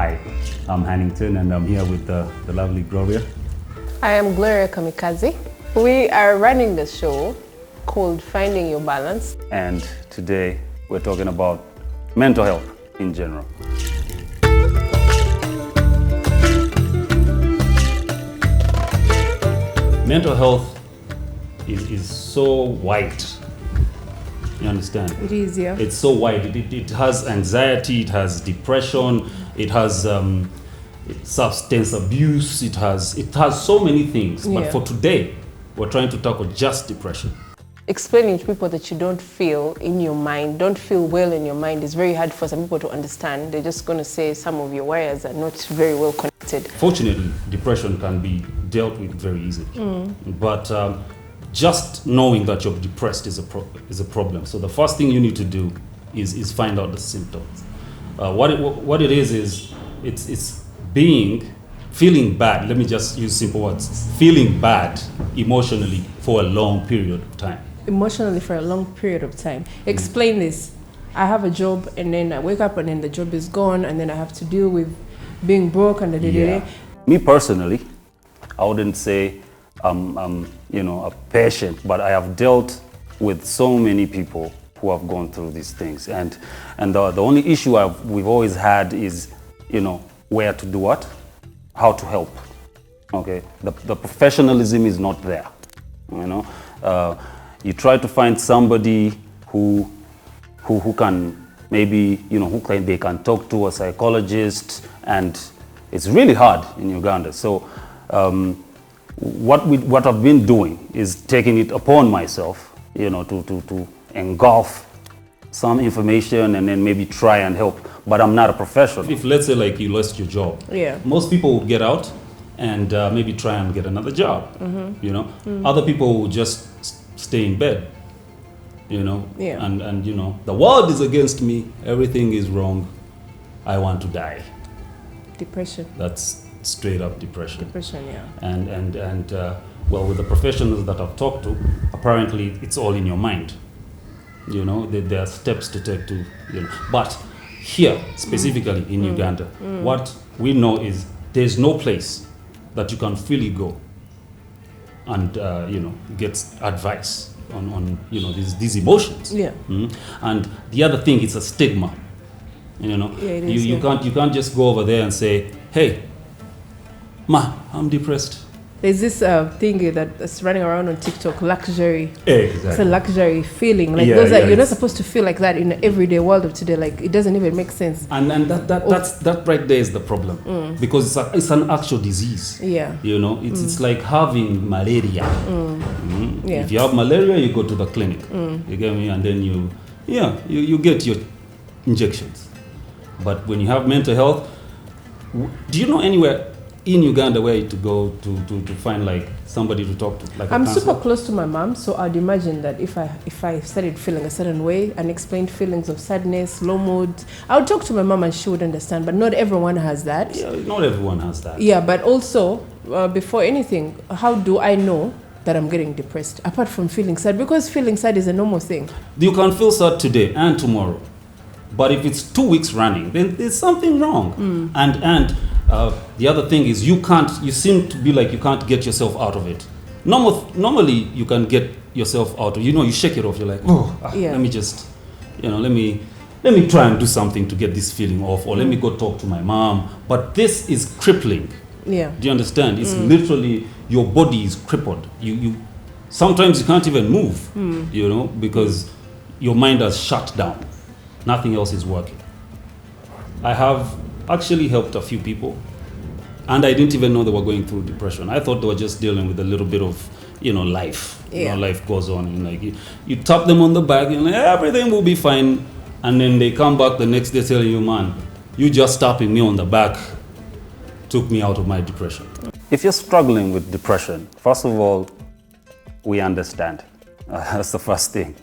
Hi, I'm Hannington and I'm here with the lovely Gloria. I am Gloria Kamikaze. We are running the show called Finding Your Balance. And today we're talking about mental health in general. Mental health is so wide. You understand? It is, yeah. It's so wide. It has anxiety, it has depression, it has substance abuse, it has so many things. But for today, we're trying to tackle just depression. Explaining to people that you don't feel in your mind, don't feel well in your mind is very hard for some people to understand. They're just going to say some of your wires are not very well connected. Fortunately, depression can be dealt with very easily. But just knowing that you're depressed is a problem. So the first thing you need to do is find out the symptoms. What it is it's feeling bad. Let me just use simple words. Feeling bad emotionally for a long period of time. Emotionally for a long period of time. Explain this. I have a job and then I wake up and then the job is gone and then I have to deal with being broke and Me personally, I wouldn't say I'm a patient, but I have dealt with so many people who have gone through these things, and the only issue we've always had is where to do what, how to help. Okay, the professionalism is not there. You try to find somebody who can maybe they can talk to a psychologist, and it's really hard in Uganda. So what I've been doing is taking it upon myself, to engulf some information and then maybe try and help. But I'm not a professional. If let's say like you lost your job, most people will get out and maybe try and get another job. Other people will just stay in bed. And the world is against me. Everything is wrong. I want to die. Depression. That's straight up depression. Depression, yeah. And well, with the professionals that I've talked to, apparently it's all in your mind. There are steps to take to, But here, specifically in Uganda, what we know is there's no place that you can freely go and, get advice on these emotions. Yeah. And the other thing, it's a stigma. You can't just go over there and say, hey, ma, I'm depressed. There's this thing that's running around on TikTok, luxury. Exactly. It's a luxury feeling. Like you're not supposed to feel like that in the everyday world of today. Like it doesn't even make sense. And that right there is the problem, because it's an actual disease. Yeah. It's like having malaria. Yeah. If you have malaria, you go to the clinic. You get me, and then you get your injections. But when you have mental health, do you know anywhere in Uganda where to go to find like somebody to talk to? Like I'm super close to my mom, so I'd imagine that if I started feeling a certain way and explained feelings of sadness, low mood, I would talk to my mom and she would understand. But not everyone has that. Yeah, not everyone has that. Yeah, but also before anything, how do I know that I'm getting depressed apart from feeling sad? Because feeling sad is a normal thing. You can feel sad today and tomorrow, but if it's 2 weeks running, then there's something wrong. And the other thing is you seem to be like you can't get yourself out of it. Normally you can get yourself out of, you shake it off. You're like, let me just, let me try and do something to get this feeling off, or let me go talk to my mom. But this is crippling. Yeah. Do you understand? It's literally, your body is crippled. You sometimes you can't even move, because your mind has shut down. Nothing else is working. I have actually helped a few people, and I didn't even know they were going through depression. I thought they were just dealing with a little bit of life. Life goes on, and like you tap them on the back and like, everything will be fine, and then they come back the next day telling you, man, you just tapping me on the back took me out of my depression. If you're struggling with depression, first of all, we understand. That's the first thing.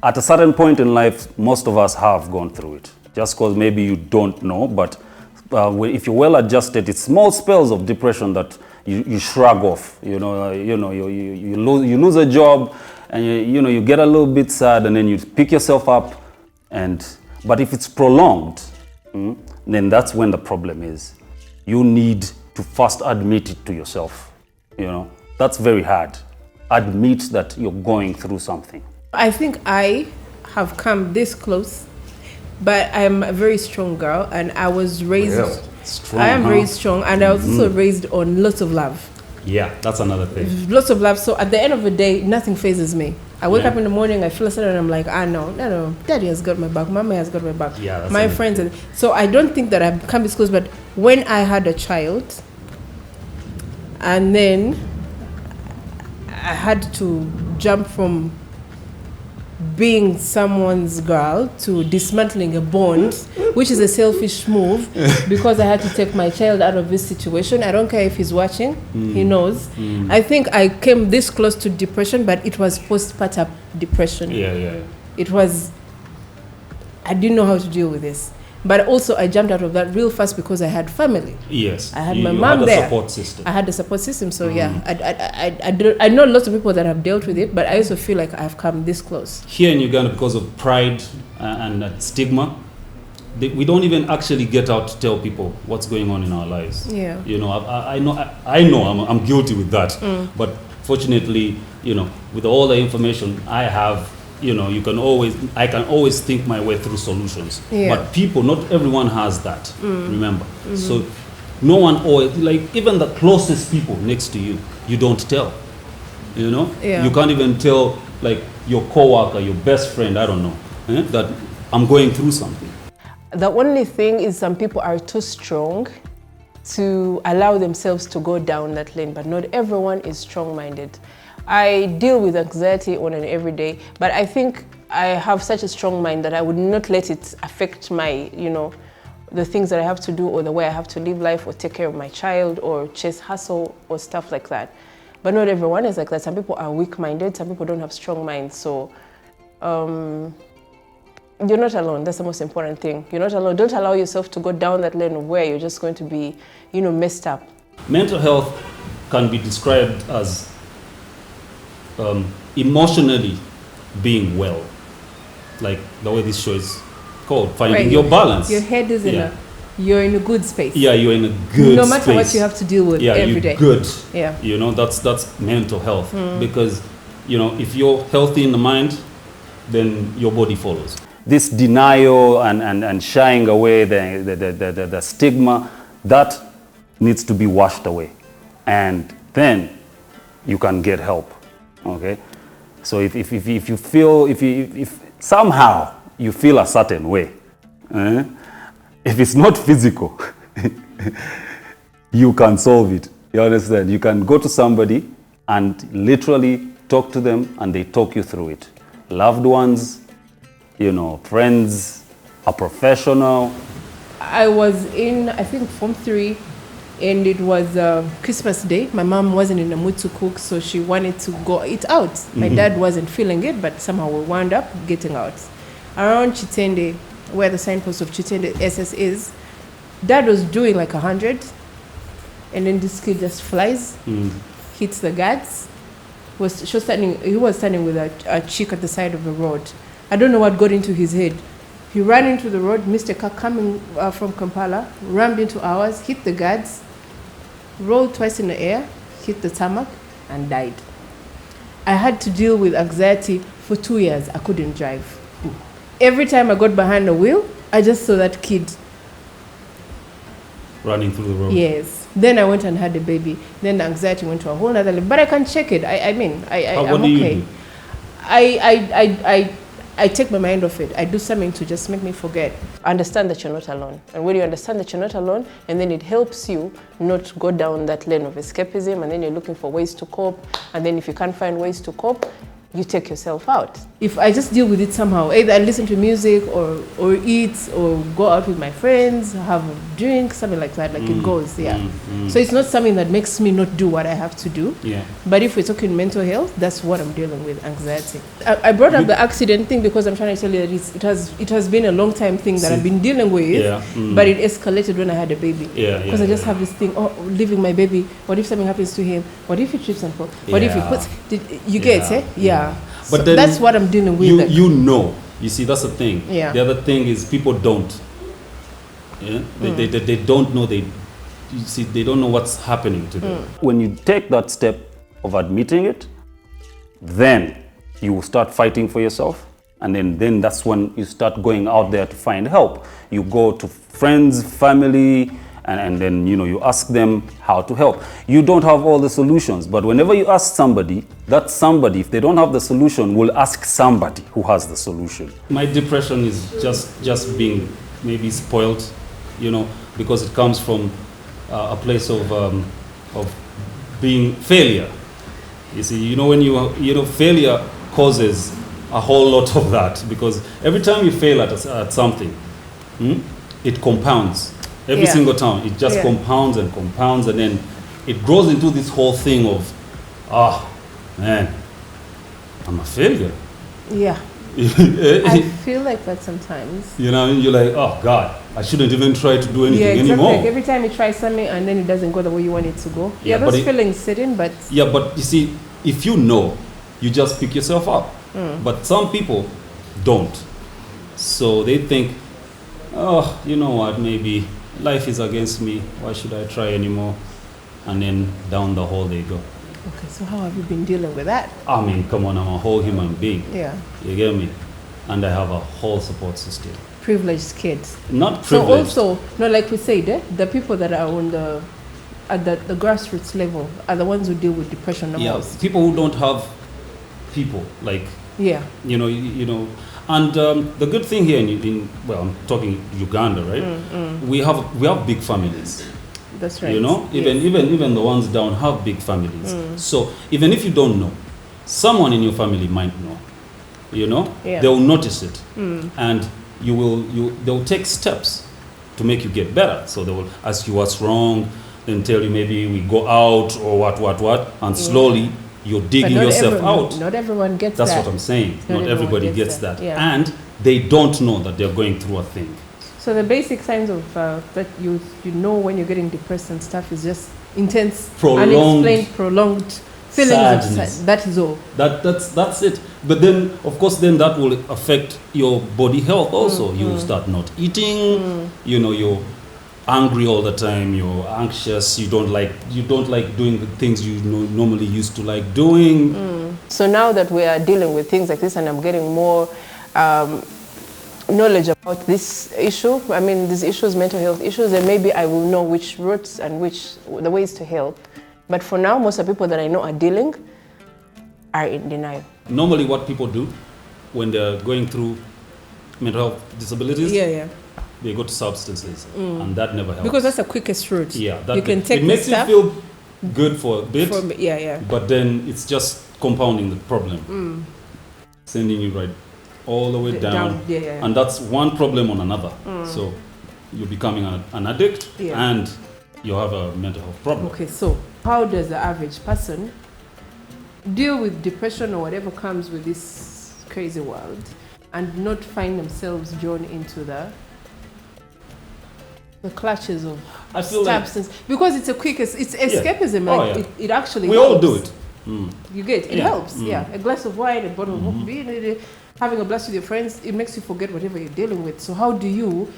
At a certain point in life, most of us have gone through it. Just because maybe you don't know, but if you're well adjusted, it's small spells of depression that you shrug off. You lose a job, and you get a little bit sad, and then you pick yourself up. But if it's prolonged, then that's when the problem is. You need to first admit it to yourself. You know, that's very hard. Admit that you're going through something. I think I have come this close, but I'm a very strong girl, and I was raised. Yeah, strong, I am very strong, and I was also raised on lots of love. Yeah, that's another thing. Lots of love. So at the end of the day, nothing phases me. I wake up in the morning, I feel sad, and I'm like, no, daddy has got my back, mama has got my back, Yeah, that's my friends. And so I don't think that I've come this close, but when I had a child, and then I had to jump from being someone's girl to dismantling a bond, which is a selfish move, because I had to take my child out of this situation. I don't care if he's watching, he knows. I think I came this close to depression, but it was postpartum depression. Yeah. It was, I didn't know how to deal with this. But also I jumped out of that real fast because I had family. Yes. I had my mom there. I had a support system. I had the support system. So yeah, I know lots of people that have dealt with it, but I also feel like I've come this close. Here in Uganda, because of pride and stigma, we don't even actually get out to tell people what's going on in our lives. Yeah. You know, I know I'm guilty with that. But fortunately, you know, with all the information I have, you know, I can always think my way through solutions. Yeah. But people, not everyone has that, remember. So no one always, like even the closest people next to you, you don't tell, you know? Yeah. You can't even tell like your coworker, your best friend, I don't know, that I'm going through something. The only thing is some people are too strong to allow themselves to go down that lane, but not everyone is strong-minded. I deal with anxiety on an everyday, but I think I have such a strong mind that I would not let it affect my, you know, the things that I have to do or the way I have to live life or take care of my child or chase hustle or stuff like that. But not everyone is like that. Some people are weak-minded, some people don't have strong minds. So you're not alone. That's the most important thing. You're not alone. Don't allow yourself to go down that lane of where you're just going to be, you know, messed up. Mental health can be described as emotionally being well, like the way this show is called, finding your balance. Your head is you're in a good space. Yeah, you're in a good no matter space. what you have to deal with every day. Good. Yeah. You know, that's mental health. Because, you know, if you're healthy in the mind, then your body follows. This denial and shying away, the stigma, that needs to be washed away. And then you can get help. Okay, so if you feel, if somehow you feel a certain way, if it's not physical, you can solve it. You understand? You can go to somebody and literally talk to them, and they talk you through it. Loved ones, you know, friends, a professional. I was in, I think, Form 3. And it was Christmas Day. My mom wasn't in the mood to cook, so she wanted to go eat out. My dad wasn't feeling it, but somehow we wound up getting out. Around Chitende, where the signpost of Chitende SS is, Dad was doing like 100, and then this kid just flies, hits the guards. He was standing with a chick at the side of the road. I don't know what got into his head. He ran into the road, missed a car coming from Kampala, rammed into ours, hit the guards, rolled twice in the air, hit the tarmac, and died. I had to deal with anxiety for 2 years. I couldn't drive. Every time I got behind the wheel, I just saw that kid running through the road. Yes. Then I went and had a baby. Then the anxiety went to a whole other level. But I can check it. I'm okay. I take my mind off it. I do something to just make me forget. Understand that you're not alone. And when you understand that you're not alone, and then it helps you not go down that lane of escapism, and then you're looking for ways to cope. And then if you can't find ways to cope, you take yourself out. If I just deal with it somehow, either I listen to music or eat or go out with my friends, have a drink, something like that, it goes, So it's not something that makes me not do what I have to do. Yeah. But if we're talking mental health, that's what I'm dealing with, anxiety. I brought up the accident thing because I'm trying to tell you that it has been a long time thing that I've been dealing with, but it escalated when I had a baby. Because I just have this thing, leaving my baby, what if something happens to him? What if he trips and falls? What if he puts, you get it? Yeah. But so then that's what I'm dealing with. You know, you see, that's the thing. Yeah. The other thing is people don't. Yeah? They don't know, you see, they don't know what's happening to them. When you take that step of admitting it, then you will start fighting for yourself. And then that's when you start going out there to find help. You go to friends, family, and then you ask them how to help. You don't have all the solutions, but whenever you ask somebody, that somebody, if they don't have the solution, will ask somebody who has the solution. My depression is just being maybe spoiled, because it comes from a place of being failure. You see, when failure causes a whole lot of that, because every time you fail at something, it compounds. Every single time, it just compounds, and then it grows into this whole thing of, man, I'm a failure. Yeah. I feel like that sometimes. You're like, oh God, I shouldn't even try to do anything anymore. Like every time you try something and then it doesn't go the way you want it to go. Yeah, those feelings sit in, but... Yeah, but you see, if you just pick yourself up. But some people don't. So they think, oh, you know what, maybe life is against me. Why should I try anymore? And then down the hole they go. Okay, so how have you been dealing with that? I mean, come on, I'm a whole human being. Yeah. You get me? And I have a whole support system. Privileged kids. Not privileged. So also, like we said, the people that are at the grassroots level are the ones who deal with depression the most. People who don't have people, like, and the good thing here I'm talking Uganda, right? We have big families. That's right. Even the ones down have big families. So even if you don't know, someone in your family might know. They will notice it, and they'll take steps to make you get better. So they will ask you what's wrong, then tell you maybe we go out or what, and slowly you're digging yourself out. Not everyone gets that. That's what I'm saying. Not everybody gets that. Yeah. And they don't know that they're going through a thing. So the basic signs of that you know when you're getting depressed and stuff is just intense, unexplained, prolonged feelings of sadness. That is all. That's it. But then, of course, that will affect your body health also. You will start not eating. You're angry all the time. You're anxious. You don't like doing the things you normally used to like doing. So now that we are dealing with things like this, and I'm getting more knowledge about this issue, these issues, mental health issues, and maybe I will know which routes and the ways to help. But for now, most of the people that I know are in denial. Normally what people do when they're going through mental health disabilities, they go to substances, and that never helps. Because that's the quickest route. Yeah, you can take it makes you feel good for a bit, but then it's just compounding the problem, sending you right all the way down. And that's one problem on another. So you're becoming an addict, and you have a mental health problem. Okay, so how does the average person deal with depression or whatever comes with this crazy world and not find themselves drawn into the clutches of substance? Because it's it's escapism. It actually we helps. all do it. You get it helps. A glass of wine, a bottle of beer, having a blast with your friends, it makes you forget whatever you're dealing with. So how do you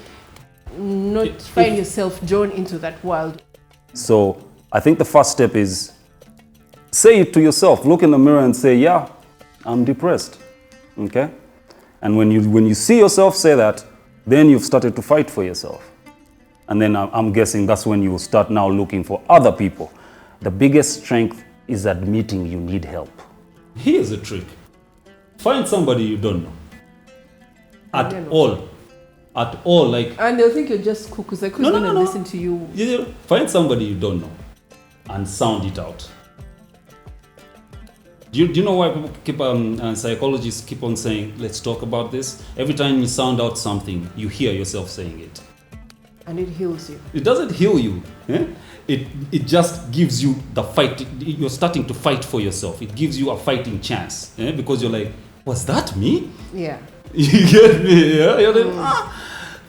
not find yourself drawn into that world? So I think the first step is say it to yourself. Look in the mirror and say, yeah, I'm depressed. Okay? And when you see yourself say that, then you've started to fight for yourself. And then I'm guessing that's when you will start now looking for other people. The biggest strength is admitting you need help. Here's a trick. Find somebody you don't know. At all, like... And they'll think you're just cuckoo. Like, who's going to listen to you? Find somebody you don't know and sound it out. Do you know why people psychologists keep on saying, let's talk about this? Every time you sound out something, you hear yourself saying it. And it heals you. It doesn't heal you. It just gives you the fight. You're starting to fight for yourself. It gives you a fighting chance. Because you're like, was that me? Yeah. You get me? Yeah? You're like,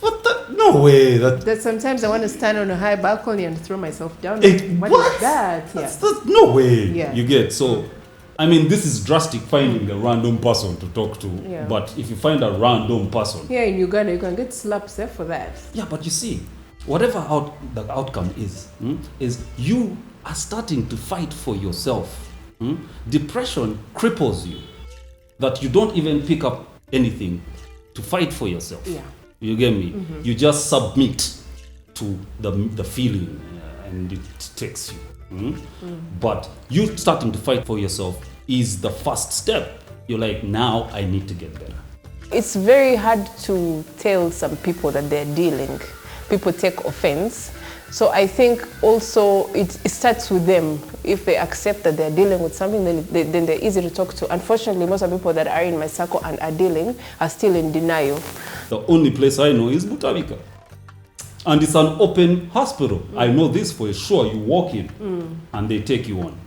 what the? No way. That sometimes I want to stand on a high balcony and throw myself down. What is that? That's no way. Yeah. You get so. This is drastic, finding a random person to talk to. Yeah. But if you find a random person... Here in Uganda, you can get slapped for that. Yeah, but you see, whatever the outcome is you are starting to fight for yourself. Depression cripples you, that you don't even pick up anything to fight for yourself. Yeah. You get me? You just submit to the feeling, and it takes you. But you starting to fight for yourself is the first step. You're like, now I need to get better. It's very hard to tell some people that they're dealing. People take offense. So I think also it starts with them. If they accept that they're dealing with something, then they're easy to talk to. Unfortunately, most of the people that are in my circle and are dealing are still in denial. The only place I know is Butabika. And it's an open hospital. I know this for sure. You walk in and they take you on.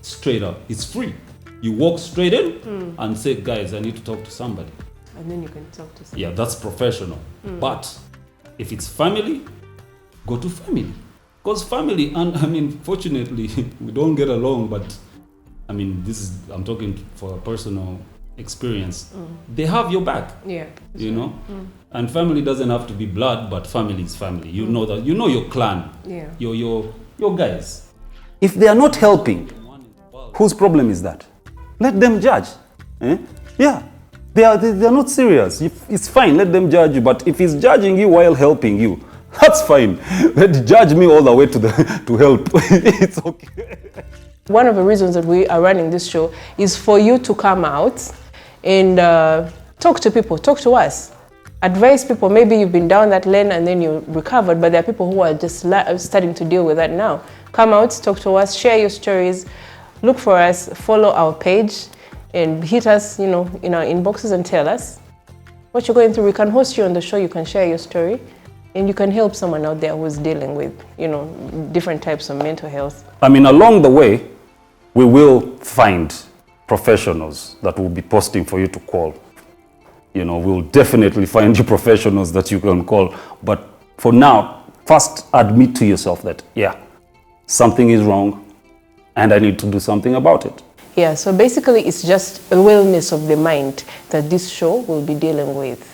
Straight up. It's free. You walk straight in and say, guys, I need to talk to somebody. And then you can talk to somebody. Yeah, that's professional. But if it's family, go to family. Because family, and I mean, fortunately, we don't get along, but I mean, I'm talking for a personal experience. They have your back. Yeah. You know? And family doesn't have to be blood, but family is family. You know that. You know your clan. Yeah. Your guys. If they are not helping, whose problem is that? Let them judge. Yeah, they are not serious. It's fine, let them judge you. But if he's judging you while helping you, that's fine. Let judge me all the way to help. It's okay. One of the reasons that we are running this show is for you to come out and talk to people, talk to us. Advise people. Maybe you've been down that lane and then you recovered, but there are people who are just starting to deal with that now. Come out, talk to us, share your stories. Look for us, follow our page, and hit us, in our inboxes and tell us what you're going through. We can host you on the show, you can share your story, and you can help someone out there who's dealing with, different types of mental health. I mean, along the way, we will find professionals that will be posting for you to call. We'll definitely find you professionals that you can call. But for now, first admit to yourself that, yeah, something is wrong, and I need to do something about it. Yeah, so basically it's just a wellness of the mind that this show will be dealing with.